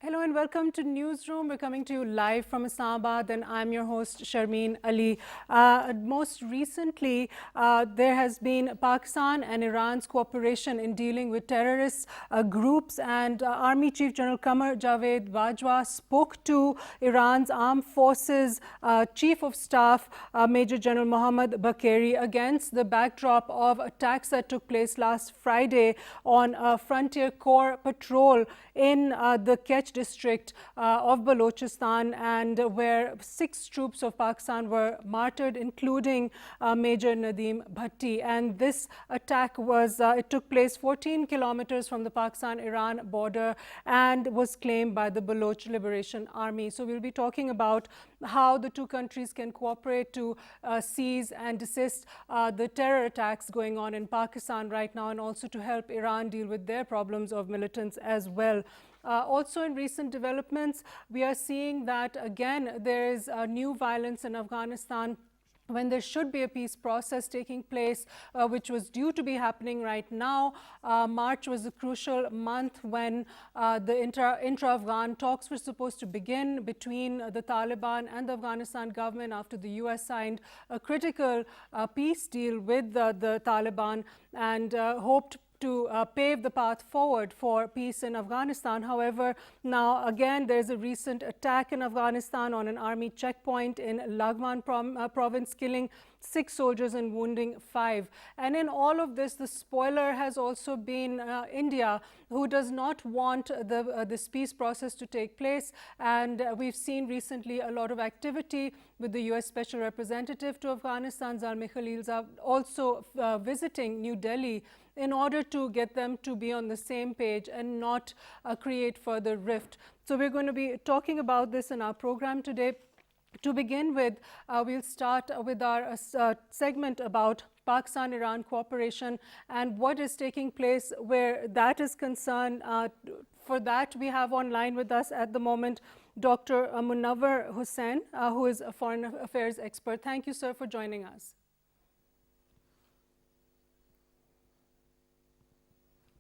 Hello and welcome to Newsroom. We're coming to you live from Islamabad and I'm your host Sharmeen Ali. Most recently, there has been Pakistan and Iran's cooperation in dealing with terrorist groups, and Army Chief General Qamar Javed Bajwa spoke to Iran's Armed Forces Chief of Staff Major General Mohammad Bagheri against the backdrop of attacks that took place last Friday on a Frontier Corps patrol in the Kech district of Balochistan, and where 6 troops of Pakistan were martyred, including Major Nadeem Bhatti. And this attack it took place 14 kilometers from the Pakistan-Iran border and was claimed by the Baloch Liberation Army. So we'll be talking about how the two countries can cooperate to seize and desist the terror attacks going on in Pakistan right now, and also to help Iran deal with their problems of militants as well. Also, in recent developments, we are seeing that again there is new violence in Afghanistan, when there should be a peace process taking place, which was due to be happening right now. March was a crucial month when the intra-Afghan talks were supposed to begin between the Taliban and the Afghanistan government after the US signed a critical peace deal with the Taliban and hoped to pave the path forward for peace in Afghanistan. However, now again there's a recent attack in Afghanistan on an army checkpoint in Laghman province, killing 6 soldiers and wounding 5. And in all of this, the spoiler has also been India, who does not want this peace process to take place. And we've seen recently a lot of activity with the US Special Representative to Afghanistan, Zalmay Khalilzad, also visiting New Delhi in order to get them to be on the same page and not create further rift. So we're going to be talking about this in our program today. To begin with, we'll start with our segment about Pakistan-Iran cooperation and what is taking place where that is concerned. For that, we have online with us at the moment Dr. Munawar Hussain, who is a foreign affairs expert. Thank you, sir, for joining us.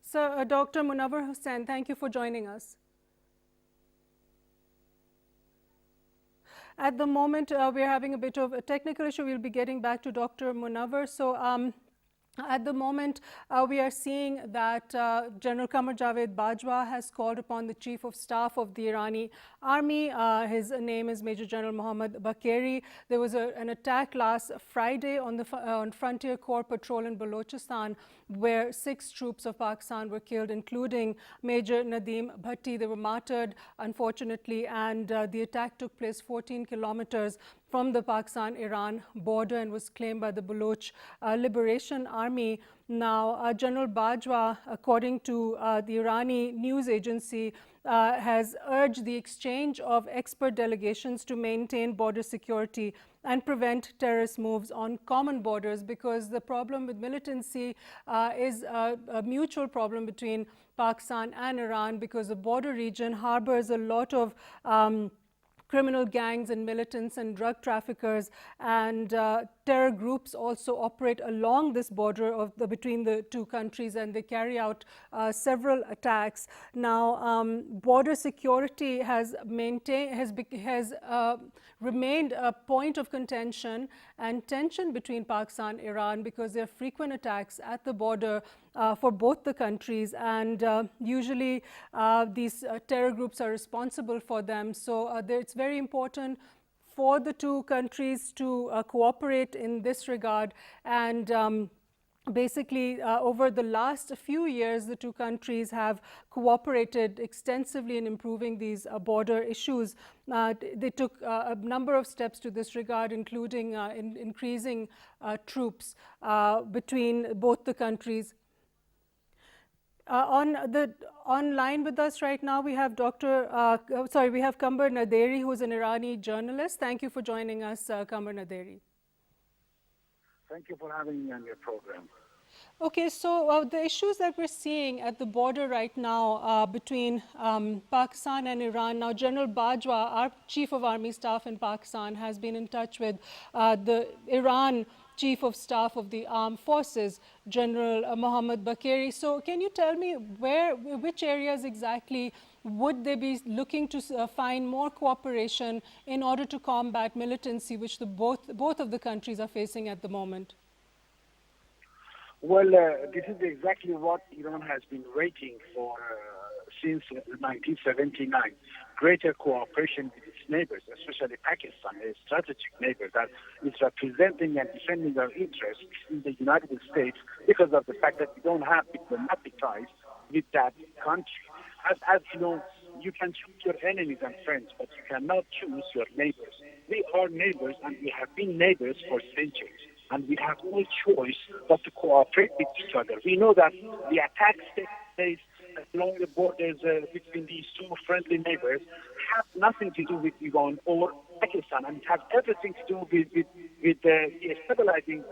So, Dr. Munawar Hussain, thank you for joining us. At the moment, we're having a bit of a technical issue. We'll be getting back to Dr. Munawar. So, at the moment, we are seeing that General Qamar Javed Bajwa has called upon the Chief of Staff of the Irani Army. His name is Major General Mohammad Bagheri. There was an attack last Friday on Frontier Corps patrol in Balochistan, where 6 troops of Pakistan were killed, including Major Nadeem Bhatti. They were martyred, unfortunately, and the attack took place 14 kilometers from the Pakistan-Iran border and was claimed by the Baloch Liberation Army. Now, General Bajwa, according to the Irani news agency, has urged the exchange of expert delegations to maintain border security and prevent terrorist moves on common borders, because the problem with militancy is a mutual problem between Pakistan and Iran, because the border region harbors a lot of criminal gangs and militants and drug traffickers, and terror groups also operate along this border between the two countries, and they carry out several attacks. Now, border security has remained a point of contention and tension between Pakistan and Iran, because there are frequent attacks at the border for both the countries, and usually these terror groups are responsible for them. So it's very important for the two countries to cooperate in this regard. And basically, over the last few years, the two countries have cooperated extensively in improving these border issues. They took a number of steps to this regard, including increasing troops between both the countries. Online with us right now, we have we have Qamar Naderi, who is an Irani journalist. Thank you for joining us, Qamar Naderi. Thank you for having me on your program. Okay, so the issues that we're seeing at the border right now between Pakistan and Iran. Now, General Bajwa, our Chief of Army Staff in Pakistan, has been in touch with the Iran Chief of Staff of the Armed Forces, General Mohammad Bagheri. So can you tell me which areas exactly would they be looking to find more cooperation in order to combat militancy, which both of the countries are facing at the moment? Well, this is exactly what Iran has been waiting for since 1979. Greater cooperation with its neighbors, especially Pakistan, a strategic neighbor that is representing and defending our interests in the United States because of the fact that we don't have diplomatic ties with that country. As you know, you can choose your enemies and friends, but you cannot choose your neighbors. We are neighbors, and we have been neighbors for centuries, and we have no choice but to cooperate with each other. We know that the attacks take place along the borders between these two friendly neighbors have nothing to do with Iran or Pakistan, and it has everything to do with the stabilizing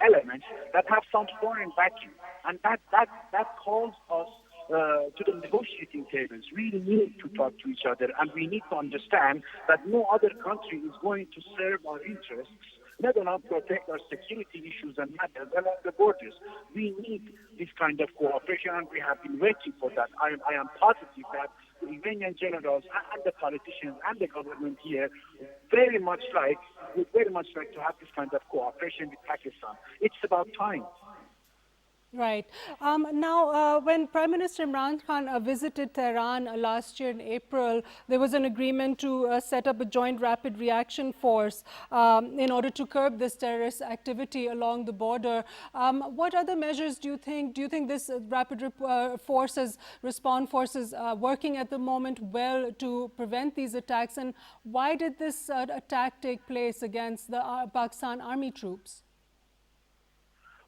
elements that have some foreign backing, and that calls us to the negotiating tables. We need to talk to each other, and we need to understand that no other country is going to serve our interests, let alone protect our security issues and matters along the borders. We need this kind of cooperation, and we have been waiting for that. I am positive that the Iranian generals and the politicians and the government here would very much like to have this kind of cooperation with Pakistan. It's about time. Right. Now, when Prime Minister Imran Khan visited Tehran last year in April, there was an agreement to set up a joint rapid reaction force in order to curb this terrorist activity along the border. What other measures do you think? Do you think this response forces, working at the moment well to prevent these attacks? And why did this attack take place against the Pakistan army troops?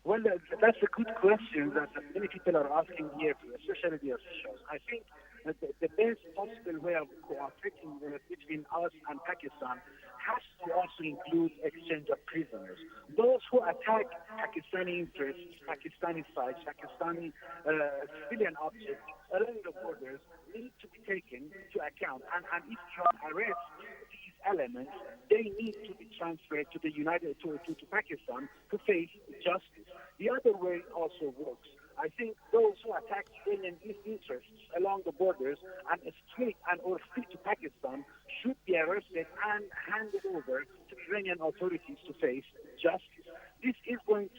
Well, that's a good question that many people are asking here, especially the officials. I think that the best possible way of cooperating between us and Pakistan has to also include exchange of prisoners. Those who attack Pakistani interests, Pakistani sites, Pakistani civilian objects along the borders need to be taken into account. And if you arrest these elements, they need to be transferred to the to Pakistan to face justice. The other way also works. I think those who attack Iranian interests along the borders and or flee to Pakistan should be arrested and handed over to Iranian authorities to face justice. This is going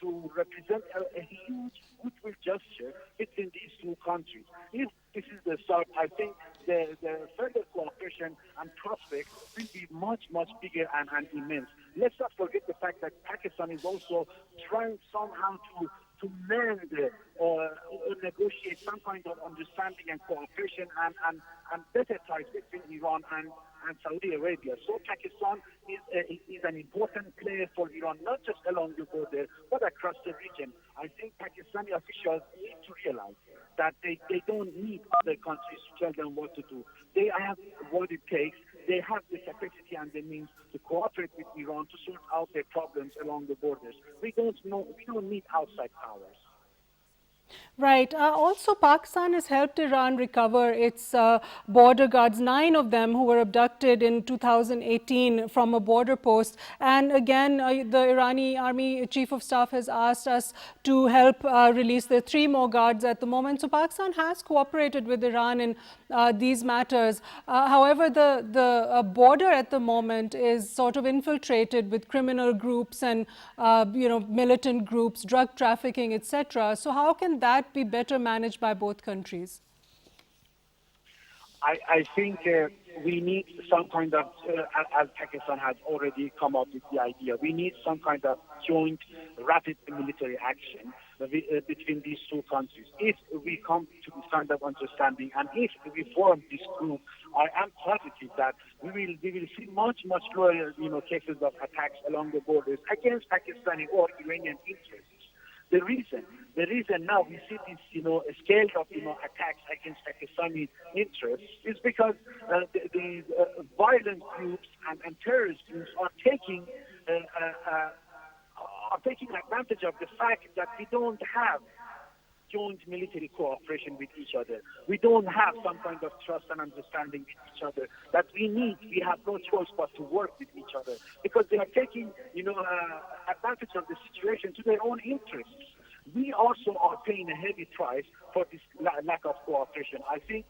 to represent a huge goodwill gesture between these two countries. If this is the start, I think the further cooperation and prospects will be much, much bigger and immense. Let's not forget the fact that Pakistan is also trying somehow to mend or negotiate some kind of understanding and cooperation and better ties between Iran and Saudi Arabia. So Pakistan is an important player for Iran, not just along the border, but across the region. I think Pakistani officials need to realize that they don't need other countries to tell them what to do. They have what it takes. They have the capacity and the means to cooperate with Iran to sort out their problems along the borders. We don't need outside powers. Right. Also, Pakistan has helped Iran recover its border guards, 9 of them who were abducted in 2018 from a border post. And again, the Irani Army Chief of Staff has asked us to help release the 3 more guards at the moment. So Pakistan has cooperated with Iran in these matters. However, the border at the moment is sort of infiltrated with criminal groups and militant groups, drug trafficking, etc. So how can that be better managed by both countries? I think we need some kind of, as Pakistan has already come up with the idea, we need some kind of joint rapid military action between these two countries. If we come to this kind of understanding and if we form this group, I am positive that we will see much lower cases of attacks along the borders against Pakistani or Iranian interests. The reason now we see this, scale of, attacks against Pakistani interests is because the violent groups and terrorist groups are taking advantage of the fact that we don't have joint military cooperation with each other. We don't have some kind of trust and understanding with each other that we need. We have no choice but to work with each other because they are taking, advantage of the situation to their own interests. We also are paying a heavy price for this lack of cooperation. I think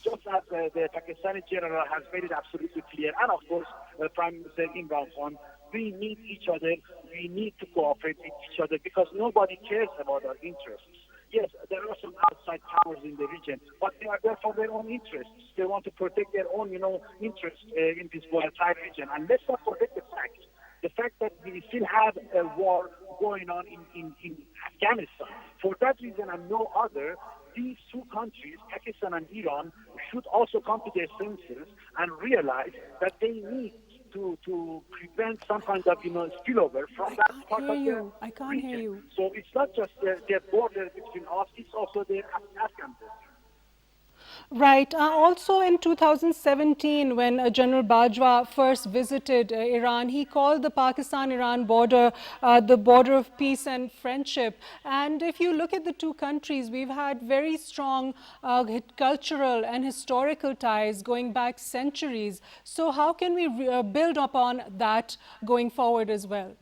just as the Pakistani general has made it absolutely clear, and of course Prime Minister Imran Khan, we need each other. We need to cooperate with each other because nobody cares about our interests. Yes, there are some outside powers in the region, but they are there for their own interests. They want to protect their own, interests in this volatile region. And let's not forget the fact that we still have a war going on in Afghanistan. For that reason and no other, these two countries, Pakistan and Iran, should also come to their senses and realize that they need to prevent some kind of spillover from that part of the I can't region. hear you. So it's not just the border between us; it's also the Afghan border. Right. Also in 2017, when General Bajwa first visited Iran, he called the Pakistan-Iran border the border of peace and friendship. And if you look at the two countries, we've had very strong cultural and historical ties going back centuries. So how can we build upon that going forward as well?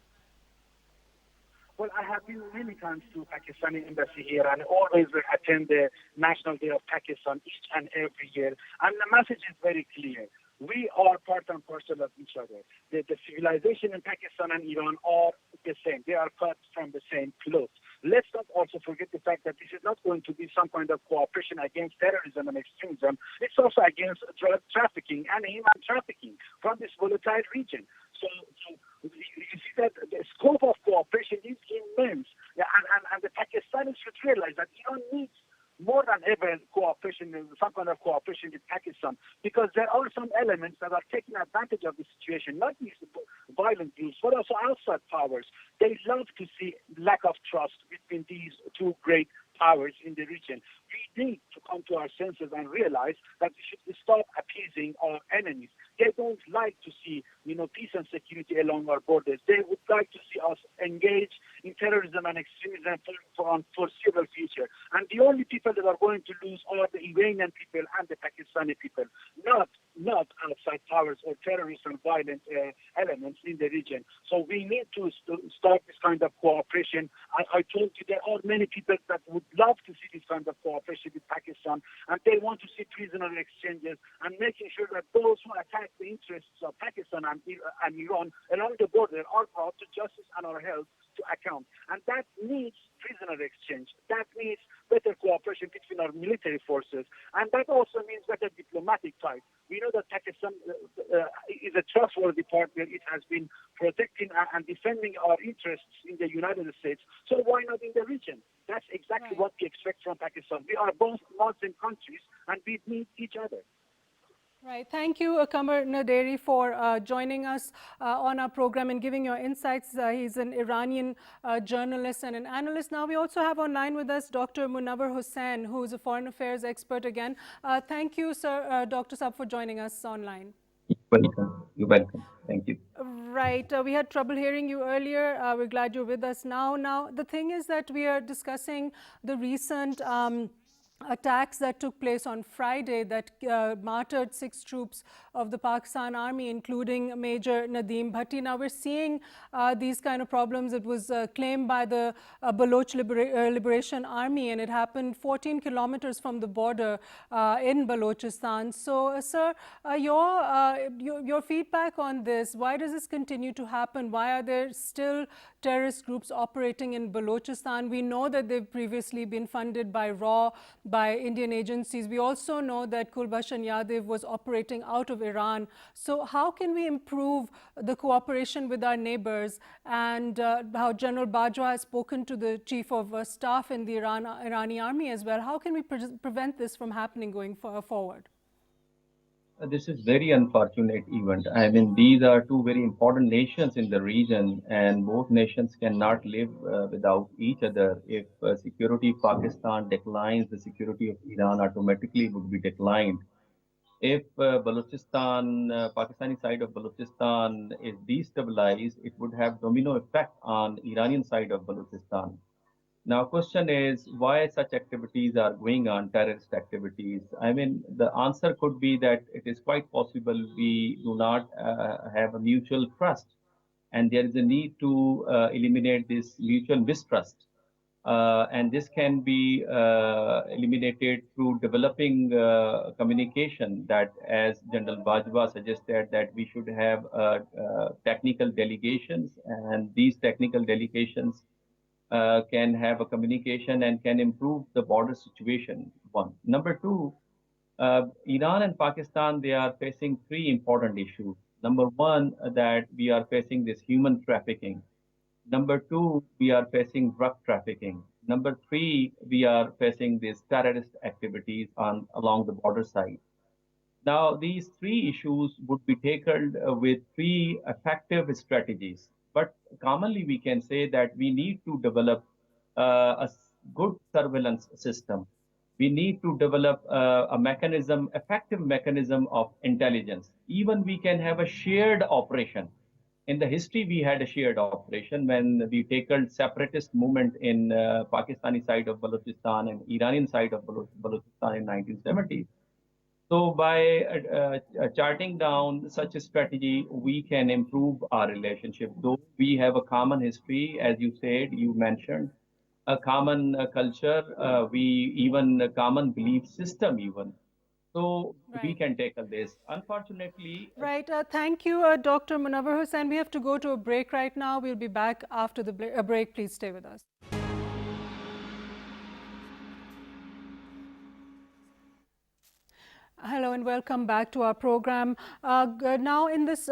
Well, I have been many times to Pakistani embassy here and always attend the National Day of Pakistan each and every year. And the message is very clear. We are part and parcel of each other. The civilization in Pakistan and Iran are the same. They are cut from the same cloth. Let's not also forget the fact that this is not going to be some kind of cooperation against terrorism and extremism. It's also against drug trafficking and human trafficking from this volatile region. So you see that the scope of cooperation is immense. Yeah, and the Pakistanis should realize that Iran needs more than ever cooperation, some kind of cooperation with Pakistan, because there are some elements that are taking advantage of the situation, not these violent groups, but also outside powers. They love to see lack of trust between these two great powers in the region. We need to come to our senses and realize that we should stop appeasing our enemies. They don't like to see, peace and security along our borders. They would like to see us engage in terrorism and extremism for a foreseeable future. And the only people that are going to lose are the Iranian people and the Pakistani people, not outside powers or terrorist and violent elements in the region. So we need to start this kind of cooperation. I told you there are many people that would love to see this kind of cooperation with Pakistan, and they want to see prisoner exchanges and making sure that those who attack the interests of Pakistan and Iran along the border are brought to justice and are held to account. And that needs prisoner exchange. That needs better cooperation between our military forces. And that also means better diplomatic ties. We know that Pakistan is a trustworthy partner. It has been protecting and defending our interests in the United States. So why not in the region? That's exactly what we expect from Pakistan. We are both Muslim countries and we need each other. Right. Thank you, Qamar Naderi, for joining us on our program and giving your insights. He's an Iranian journalist and an analyst. Now, we also have online with us Dr. Munawar Hussain, who is a foreign affairs expert again. Thank you, sir, Dr. Saab, for joining us online. You're welcome. You're welcome. Thank you. Right. We had trouble hearing you earlier. We're glad you're with us now. Now, the thing is that we are discussing the recent attacks that took place on Friday that martyred 6 troops of the Pakistan Army, including Major Nadeem Bhatti. Now we're seeing these kind of problems. It was claimed by the Baloch Liberation Army, and it happened 14 kilometers from the border in Balochistan. So, sir, your feedback on this, why does this continue to happen? Why are there still terrorist groups operating in Balochistan? We know that they've previously been funded by RAW, by Indian agencies. We also know that Gulbashan Yadav was operating out of Iran. So how can we improve the cooperation with our neighbors, and how General Bajwa has spoken to the chief of staff in the Irani army as well? How can we prevent this from happening going forward? This is very unfortunate event. I mean, these are two very important nations in the region, and both nations cannot live without each other. If security of Pakistan declines, the security of Iran automatically would be declined. If Balochistan, Pakistani side of Balochistan is destabilized, it would have domino effect on Iranian side of Balochistan. Now, question is why such activities are going on, terrorist activities. I mean, the answer could be that it is quite possible we do not have a mutual trust, and there is a need to eliminate this mutual mistrust. And this can be eliminated through developing communication that, as General Bajwa suggested, that we should have technical delegations, and these technical delegations can have a communication and can improve the border situation. One. Number two, Iran and Pakistan, they are facing three important issues. Number one, that we are facing this human trafficking. Number two, we are facing drug trafficking. Number three, we are facing these terrorist activities along the border side. Now, these three issues would be tackled with three effective strategies. But commonly, we can say that we need to develop good surveillance system. We need to develop a mechanism, effective mechanism of intelligence. Even we can have a shared operation. In the history, we had a shared operation when we tackled separatist movement in Pakistani side of Balochistan and Iranian side of Balochistan in 1970s. So by charting down such a strategy, we can improve our relationship. Though we have a common history, as you said, you mentioned, a common culture, we even a common belief system even. So we Right. can tackle this. Unfortunately, Right. Thank you, Dr. Munawar Hussain. We have to go to a break right now. We'll be back after the break. Please stay with us. Hello and welcome back to our program. Now, in this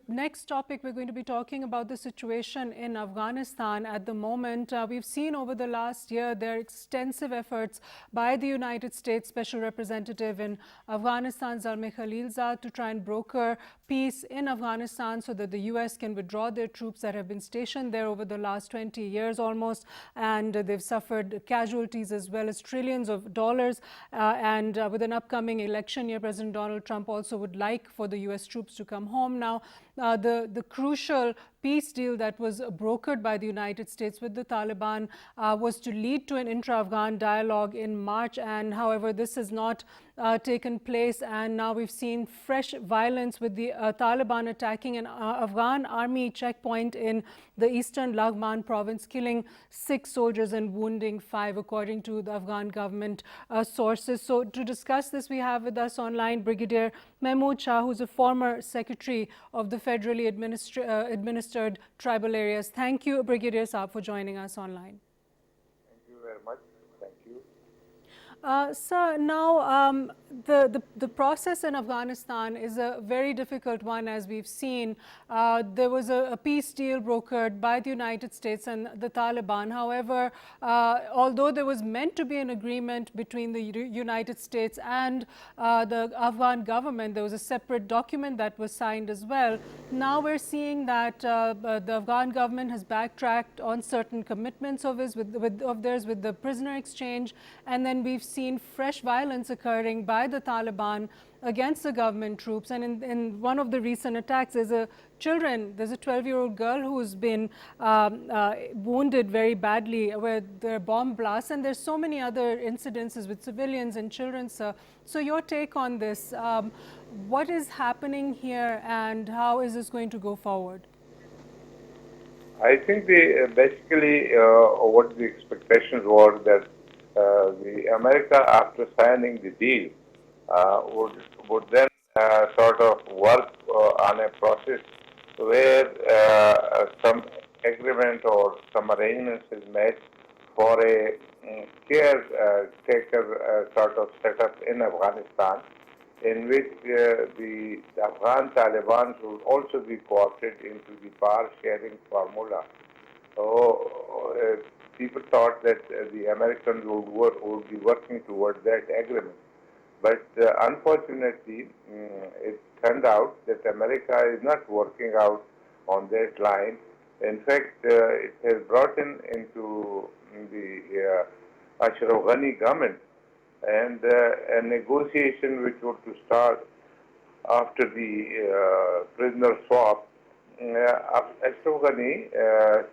next topic, we're going to be talking about the situation in Afghanistan at the moment. We've seen over the last year there are extensive efforts by the United States Special Representative in Afghanistan, Zalmay Khalilzad, to try and broker peace in Afghanistan so that the US can withdraw their troops that have been stationed there over the last 20 years almost, and they've suffered casualties as well as trillions of dollars. And with an upcoming election year, President Donald Trump also would like for the US troops to come home. Now, the crucial peace deal that was brokered by the United States with the Taliban was to lead to an intra-Afghan dialogue in March, and however this has not taken place, and now we've seen fresh violence with the Taliban attacking an Afghan army checkpoint in the eastern Laghman province, killing 6 soldiers and wounding 5, according to the Afghan government sources. So to discuss this, we have with us online Brigadier Mahmood Shah, who's a former secretary of the federally administered tribal areas. Thank you, Brigadier Saab, for joining us online. Thank you very much. Thank you. Sir, now the process in Afghanistan is a very difficult one, as we've seen. There was a peace deal brokered by the United States and the Taliban. However, although there was meant to be an agreement between the United States and the Afghan government, there was a separate document that was signed as well. Now we're seeing that the Afghan government has backtracked on certain commitments of theirs with the prisoner exchange, and then we've seen fresh violence occurring by the Taliban against the government troops. And in one of the recent attacks, there's a 12-year-old girl who's been wounded very badly where there are bomb blasts, and there's so many other incidences with civilians and children, sir. So your take on this, what is happening here and how is this going to go forward? I think basically what the expectations were that the America, after signing the deal, would then sort of work on a process where some agreement or some arrangements is made for a caretaker sort of setup in Afghanistan, in which the Afghan Taliban would also be co-opted into the power sharing formula. So people thought that the Americans would be working towards that agreement. But unfortunately, it turned out that America is not working out on that line. In fact, it has brought into the Ashraf Ghani government, and a negotiation which was to start after the prisoner swap. Ashraf Ghani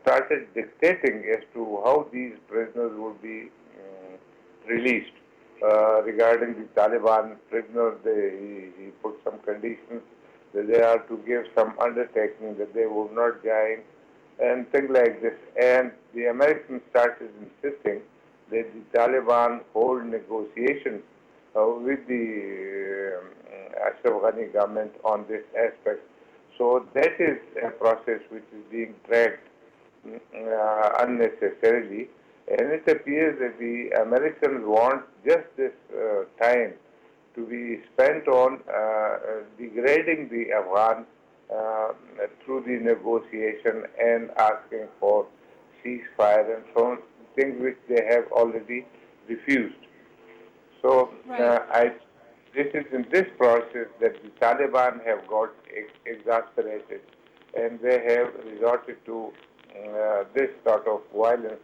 started dictating as to how these prisoners would be released. Regarding the Taliban prisoners, he put some conditions that they are to give some undertaking that they would not join and things like this. And the Americans started insisting that the Taliban hold negotiations with the Ashraf Ghani government on this aspect. So that is a process which is being dragged unnecessarily. And it appears that the Americans want just this time to be spent on degrading the Afghan through the negotiation and asking for ceasefire and so on, things which they have already refused. So this is in this process that the Taliban have got exasperated, and they have resorted to this sort of violence.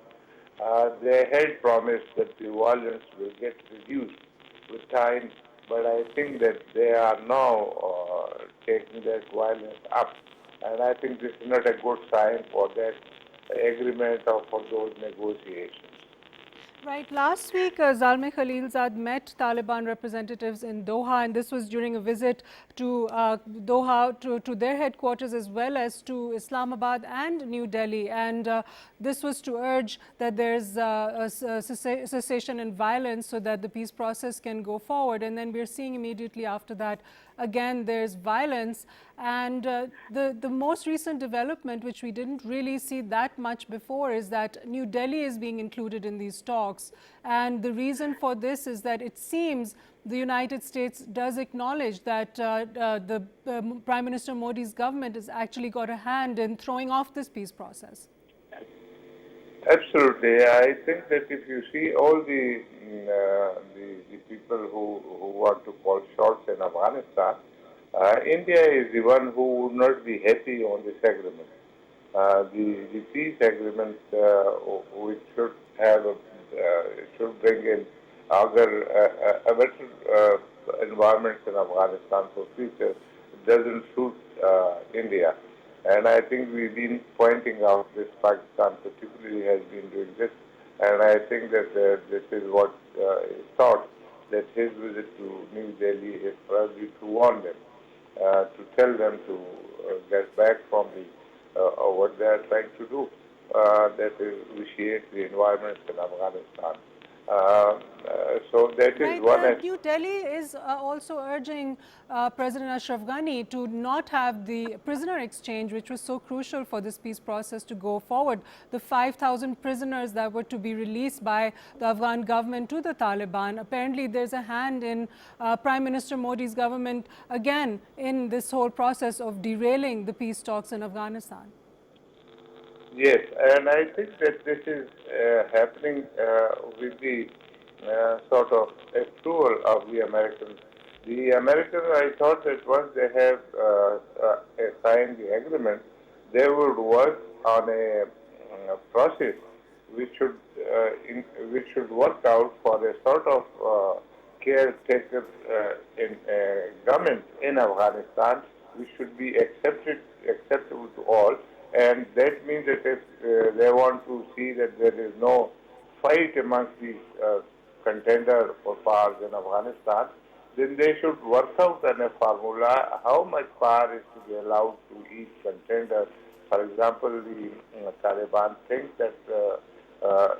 They had promised that the violence will get reduced with time, but I think that they are now taking that violence up, and I think this is not a good sign for that agreement or for those negotiations. Right. Last week, Zalmay Khalilzad met Taliban representatives in Doha, and this was during a visit to Doha, to their headquarters, as well as to Islamabad and New Delhi. And this was to urge that there's a cessation in violence so that the peace process can go forward. And then we're seeing immediately after that, again, there's violence. And the most recent development, which we didn't really see that much before, is that New Delhi is being included in these talks. And the reason for this is that it seems the United States does acknowledge that the Prime Minister Modi's government has actually got a hand in throwing off this peace process. Absolutely. I think that if you see all the people who want to call shots in Afghanistan, India is the one who would not be happy on this agreement. The peace agreement, which should have should bring in a better environment in Afghanistan for future, doesn't suit India. And I think we've been pointing out this. Pakistan particularly has been doing this, and I think that this is what is thought, that his visit to New Delhi is probably to warn them, to tell them to get back from what they are trying to do, that is vitiate the environment in Afghanistan. So that is one. New Delhi is also urging President Ashraf Ghani to not have the prisoner exchange, which was so crucial for this peace process to go forward. The 5,000 prisoners that were to be released by the Afghan government to the Taliban. Apparently, there's a hand in Prime Minister Modi's government, again, in this whole process of derailing the peace talks in Afghanistan. Yes, and I think that this is happening with the sort of approval of the Americans. The Americans, I thought that once they have signed the agreement, they would work on a process which should work out for a sort of caretaker in government in Afghanistan, which should be acceptable to all. And that means that if they want to see that there is no fight amongst these contenders for powers in Afghanistan, then they should work out on a formula how much power is to be allowed to each contender. For example, the Taliban think that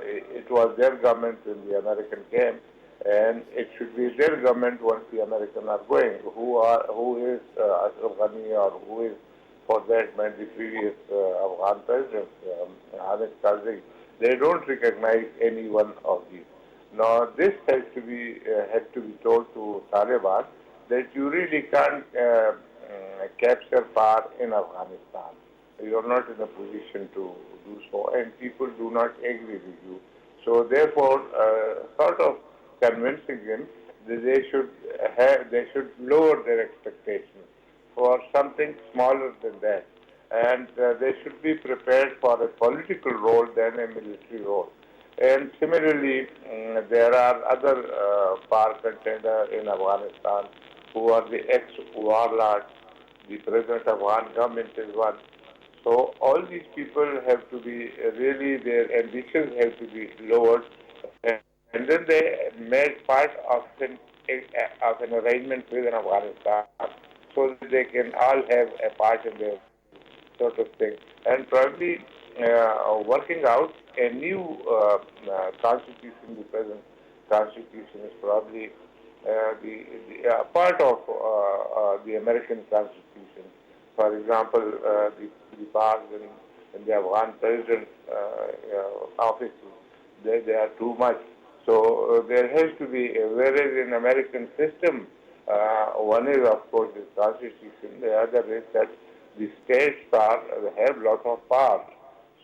it was their government when the American came, and it should be their government once the Americans are going. Who is Ashraf Ghani, or who is, for that matter, the previous Afghan president, Hamid Karzai. They don't recognize any one of these. Now, this has to be told to Taliban that you really can't capture power in Afghanistan. You are not in a position to do so, and people do not agree with you. So, therefore, sort of convincing them that they should lower their expectations for something smaller than that, and they should be prepared for a political role than a military role. And similarly, there are other power contenders in Afghanistan who are the ex-warlords. The present Afghan government is one. So all these people have to be really, their ambitions have to be lowered, and then they made part of an arrangement with Afghanistan, so that they can all have a part in their sort of thing. And probably working out a new constitution. The present constitution is probably the part of the American Constitution. For example, the powers in the Afghan president's office, they are too much. So there has to be, whereas in American system, one is of course the Constitution, the other is that the states have lot of power.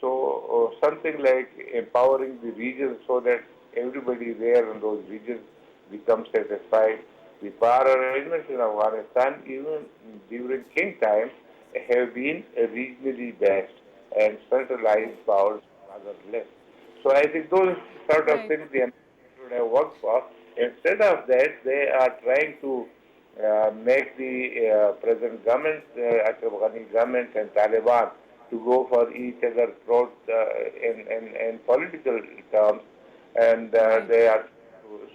So something like empowering the regions so that everybody there in those regions becomes satisfied. The power arrangements in Afghanistan, even during King times, have been regionally based and centralized powers rather less. So I think those sort of things the Americans should have worked for. Instead of that, they are trying to make the present government, Ashraf Ghani government and Taliban to go for each other's throat in political terms, and they are.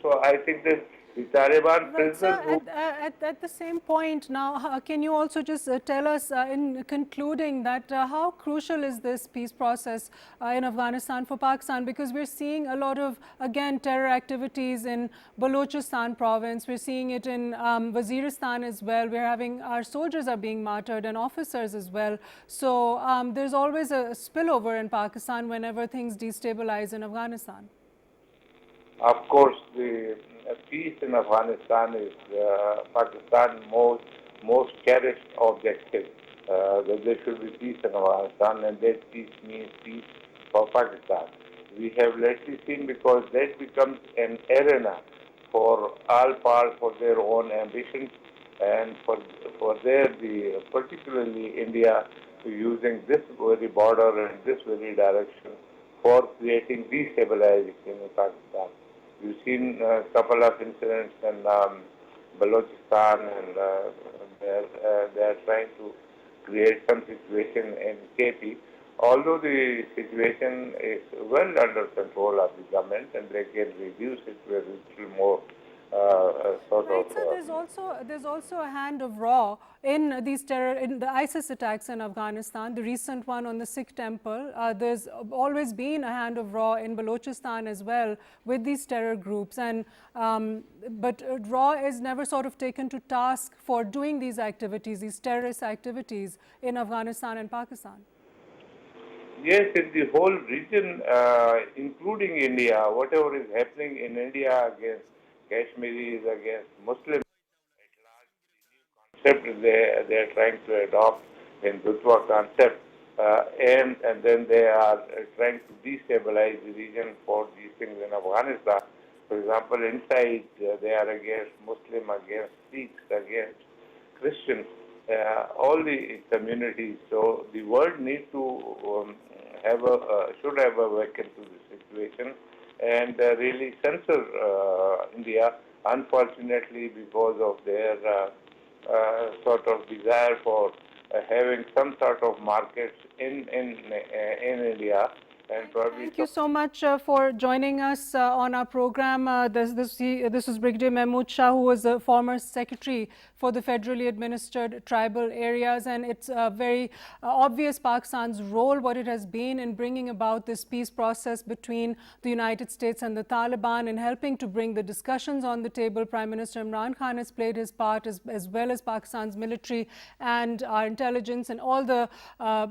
So I think that the Taliban prisoners. At the same point now, can you also just tell us in concluding that how crucial is this peace process in Afghanistan for Pakistan? Because we're seeing a lot of, again, terror activities in Balochistan province. We're seeing it in Waziristan as well. We're having, our soldiers are being martyred and officers as well. So there's always a spillover in Pakistan whenever things destabilize in Afghanistan. Of course, the peace in Afghanistan is Pakistan's most cherished objective. That there should be peace in Afghanistan, and that peace means peace for Pakistan. We have lately seen, because that becomes an arena for all parts for their own ambitions, and for their, particularly India, using this very border and this very direction for creating destabilization in Pakistan. We've seen a couple of incidents in Balochistan, and they are trying to create some situation in KP. Although the situation is well under control of the government, and they can reduce it to a little more So there's also a hand of RAW in these in the ISIS attacks in Afghanistan. The recent one on the Sikh temple. There's always been a hand of RAW in Balochistan as well with these terror groups, and but RAW is never sort of taken to task for doing these activities, these terrorist activities in Afghanistan and Pakistan. Yes, in the whole region, including India, whatever is happening in India against Kashmiris, against Muslims, concept they are trying to adopt in Hindutva concept, and then they are trying to destabilize the region for these things in Afghanistan. For example, inside they are against Muslim, against Sikhs, against Christians, all the communities. So the world needs to should have awakened to the situation and really censor India. Unfortunately, because of their sort of desire for having some sort of markets in India. And thank you so much for joining us on our program. This is Brigadier Mahmood Shah, who was the former secretary for the federally administered tribal areas, and it's very obvious Pakistan's role, what it has been in bringing about this peace process between the United States and the Taliban, and helping to bring the discussions on the table. Prime Minister Imran Khan has played his part, as well as Pakistan's military and our intelligence, and all the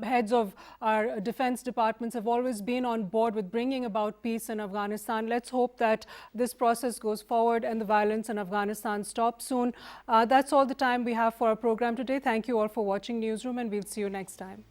heads of our defense departments have always been on board with bringing about peace in Afghanistan. Let's hope that this process goes forward and the violence in Afghanistan stops soon. That's all the time we have for our program today. Thank you all for watching Newsroom, and we'll see you next time.